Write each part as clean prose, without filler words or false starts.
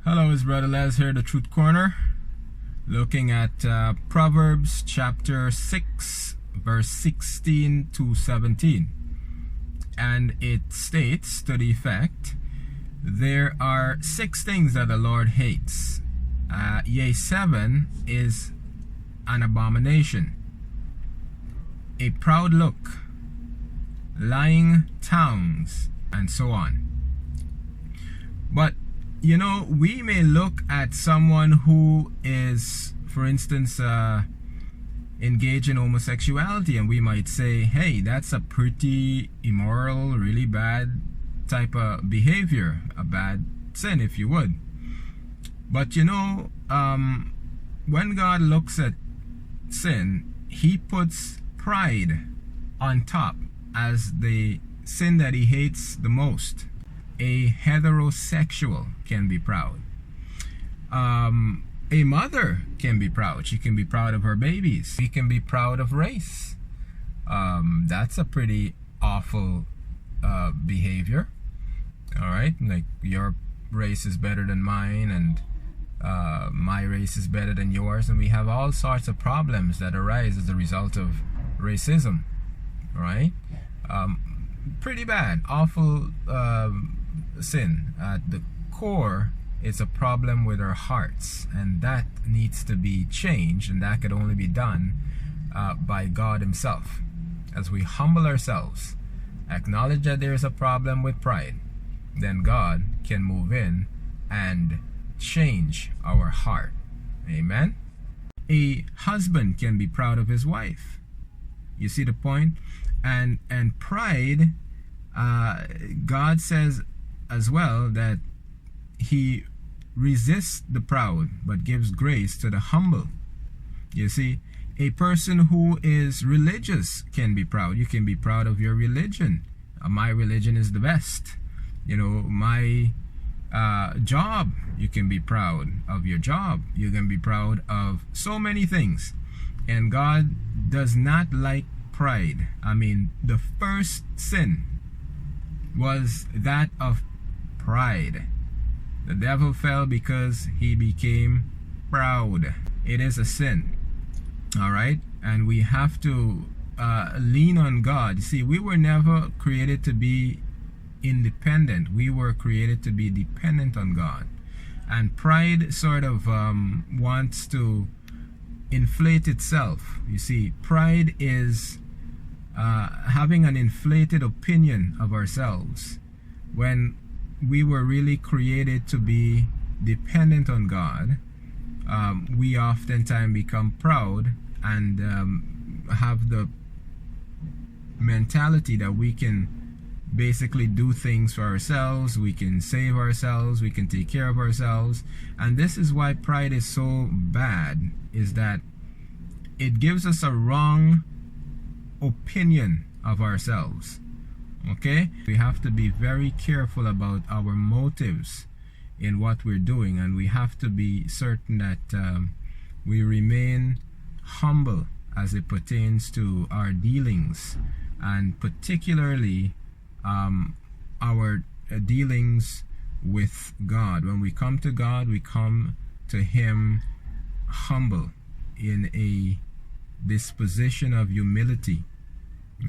Hello, it's Brother Les here, the Truth Corner, looking at Proverbs chapter 6, verse 16 to 17. And it states to the effect, there are 6 things that the Lord hates. Yea, 7 is an abomination. A proud look, lying tongues, and so on. But you know, we may look at someone who is, for instance, engaged in homosexuality, and we might say, hey, that's a pretty immoral, really bad type of behavior, a bad sin, if you would. But you know, when God looks at sin, He puts pride on top as the sin that He hates the most. A heterosexual can be proud. A mother can be proud. She can be proud of her babies. She can be proud of race. That's a pretty awful behavior. All right, like your race is better than mine, and my race is better than yours, and we have all sorts of problems that arise as a result of racism. All right, pretty bad, awful sin. At the core, it's a problem with our hearts, and that needs to be changed, and that could only be done by God Himself. As we humble ourselves, acknowledge that there is a problem with pride, then God can move in and change our heart. Amen. A husband can be proud of his wife. You see the point? And pride, God says as well that He resists the proud but gives grace to the humble. You see, a person who is religious can be proud. You can be proud of your religion. My religion is the best. You know, my job, you can be proud of your job. You can be proud of so many things. And God does not like pride. I mean, the first sin was that of pride. The devil fell because he became proud. It is a sin. All right, and we have to lean on God. See, we were never created to be independent. We were created to be dependent on God. And pride sort of wants to inflate itself. You see, pride is having an inflated opinion of ourselves when we were really created to be dependent on God. We oftentimes become proud and have the mentality that we can basically do things for ourselves, we can save ourselves, we can take care of ourselves. And this is why pride is so bad, is that it gives us a wrong opinion of ourselves. Okay, we have to be very careful about our motives in what we're doing, and we have to be certain that we remain humble as it pertains to our dealings, and particularly our dealings with God. When we come to God, we come to Him humble, in a disposition of humility,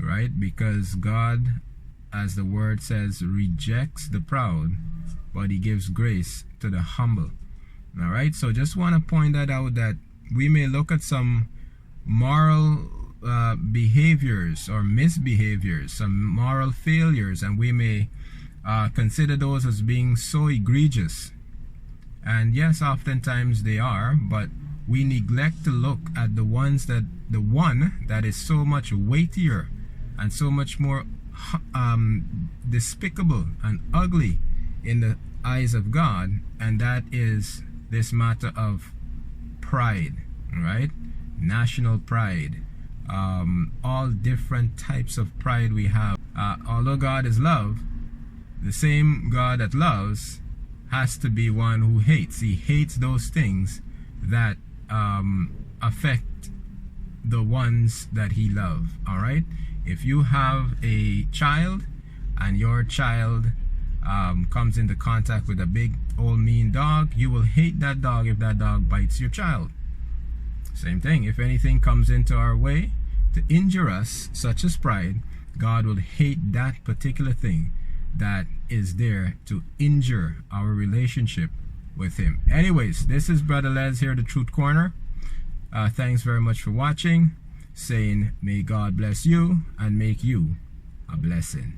right? Because God, as the word says, rejects the proud, but He gives grace to the humble. All right, so just want to point that out, that we may look at some moral behaviors or misbehaviors, some moral failures, and we may consider those as being so egregious. And yes, oftentimes they are, but we neglect to look at the one that is so much weightier and so much more despicable and ugly in the eyes of God, and that is this matter of pride, right? National pride, all different types of pride we have. Although God is love, the same God that loves has to be one who hates. He hates those things that affect the ones that He loves. All right, if you have a child and your child comes into contact with a big old mean dog, you will hate that dog if that dog bites your child. Same thing, if anything comes into our way to injure us, such as pride, God will hate that particular thing that is there to injure our relationship with him. Anyways, this is Brother Les here, the Truth Corner. Thanks very much for watching. Saying, may God bless you and make you a blessing.